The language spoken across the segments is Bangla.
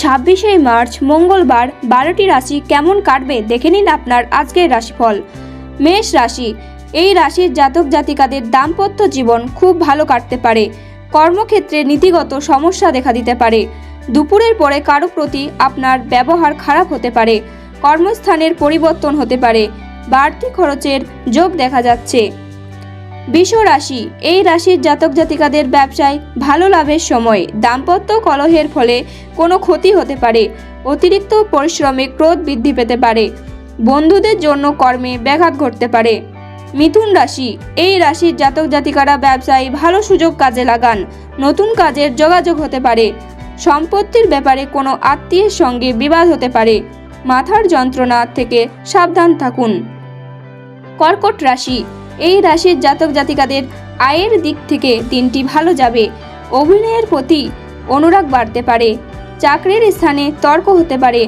26শে মার্চ মঙ্গলবার 12টি রাশি কেমন কাটবে দেখে নিন আপনার আজকের রাশিফল। মেষ রাশি, এই রাশির জাতক জাতিকাদের দাম্পত্য জীবন খুব ভালো কাটতে পারে। কর্মক্ষেত্রে নীতিগত সমস্যা দেখা দিতে পারে। দুপুরের পরে কারো প্রতি আপনার ব্যবহার খারাপ হতে পারে। কর্মস্থানের পরিবর্তন হতে পারে। বাড়তি খরচের যোগ দেখা যাচ্ছে। বৃষ রাশি, এই রাশির জাতক জাতিকাদের ব্যবসায় ভালো লাভের সময়। দাম্পত্য কলহের ফলে কোনো ক্ষতি হতে পারে। অতিরিক্ত পরিশ্রমে ক্রোধ বৃদ্ধি পেতে পারে। বন্ধুদের জন্য কর্মে ব্যাঘাত ঘটতে পারে। মিথুন রাশি, এই রাশির জাতক জাতিকারা ব্যবসায় ভালো সুযোগ কাজে লাগান। নতুন কাজের যোগাযোগ হতে পারে। সম্পত্তির ব্যাপারে কোনো আত্মীয়ের সঙ্গে বিবাদ হতে পারে। মাথার যন্ত্রণা থেকে সাবধান থাকুন। কর্কট রাশি, এই রাশির জাতক জাতিকাদের আয়ের দিক থেকে দিনটি ভালো যাবে। অভিনয়ের প্রতি অনুরাগ বাড়তে পারে। চাকরির স্থানে তর্ক হতে পারে।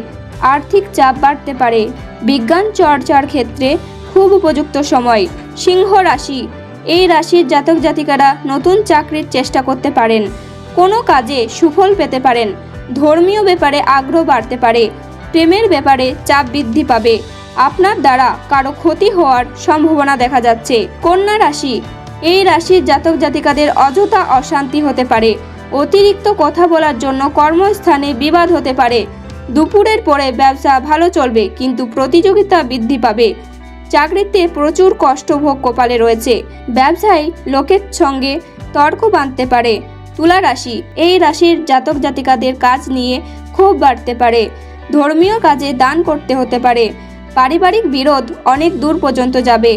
আর্থিক চাপ বাড়তে পারে। বিজ্ঞান চর্চার ক্ষেত্রে খুব উপযুক্ত সময়। সিংহ রাশি, এই রাশির জাতক জাতিকারা নতুন চাকরির চেষ্টা করতে পারেন। কোনো কাজে সুফল পেতে পারেন। ধর্মীয় ব্যাপারে আগ্রহ বাড়তে পারে। প্রেমের ব্যাপারে চাপ বৃদ্ধি পাবে। আপনার দ্বারা কারো ক্ষতি হওয়ার সম্ভাবনা দেখা যাচ্ছে। কন্যা রাশি, এই রাশির জাতক জাতিকাদের অযথা অশান্তি হতে পারে। অতিরিক্ত কথা বলার জন্য কর্মস্থানে বিবাদ হতে পারে। দুপুরের পরে ব্যবসা ভালো চলবে, কিন্তু প্রতিযোগিতা বৃদ্ধি পাবে। চাকরিতে প্রচুর কষ্ট ভোগ কপালে রয়েছে। ব্যবসায় লোকের সঙ্গে তর্ক বাঁধতে পারে। তুলা রাশি, এই রাশির জাতক জাতিকাদের কাজ নিয়ে ক্ষোভ বাড়তে পারে। ধর্মীয় কাজে দান করতে হতে পারে। পারিবারিক বিরোধ অনেক দূর পর্যন্ত যাবে।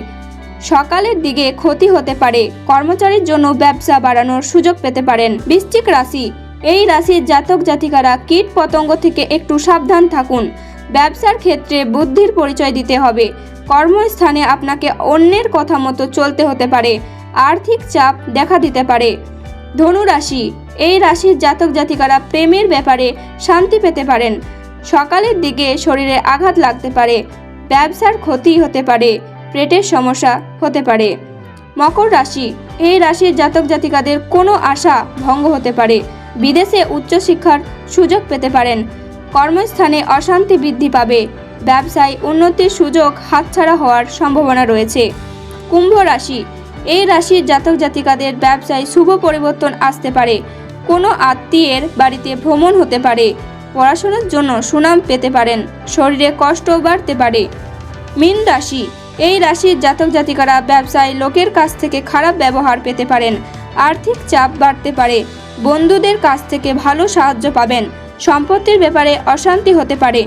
সকালের দিকে ক্ষতি হতে পারে। কর্মচারীর জন্য ব্যবসা বাড়ানোর সুযোগ পেতে পারেন। বৃশ্চিক রাশি, এই রাশির জাতক জাতিকারা কীট পতঙ্গ থেকে একটু সাবধান থাকুন। ব্যবসার ক্ষেত্রে বুদ্ধির পরিচয় দিতে হবে। কর্মস্থানে আপনাকে অন্যের কথা মতো চলতে হতে পারে। আর্থিক চাপ দেখা দিতে পারে। ধনু রাশি, এই রাশির জাতক জাতিকারা প্রেমের ব্যাপারে শান্তি পেতে পারেন। সকালের দিকে শরীরে আঘাত লাগতে পারে। ব্যবসার ক্ষতি হতে পারে। পেটের সমস্যা হতে পারে। মকর রাশি, এই রাশির জাতক জাতিকাদের কোনো আশা ভঙ্গ হতে পারে। বিদেশে উচ্চশিক্ষার সুযোগ পেতে পারেন। কর্মস্থানে অশান্তি বৃদ্ধি পাবে। ব্যবসায় উন্নতির সুযোগ হাতছাড়া হওয়ার সম্ভাবনা রয়েছে। কুম্ভ রাশি, এই রাশির জাতক জাতিকাদের ব্যবসায় শুভ পরিবর্তন আসতে পারে। কোনো আত্মীয়ের বাড়িতে ভ্রমণ হতে পারে। পড়াশোনার জন্য সুনাম পেতে পারেন। শরীরে কষ্ট বাড়তে পারে। মীন রাশি, এই রাশির জাতক জাতিকারা ব্যবসায় লোকের কাছ থেকে খারাপ ব্যবহার পেতে পারেন। আর্থিক চাপ বাড়তে পারে। বন্ধুদের কাছ থেকে ভালো সাহায্য পাবেন। সম্পত্তির ব্যাপারে অশান্তি হতে পারে।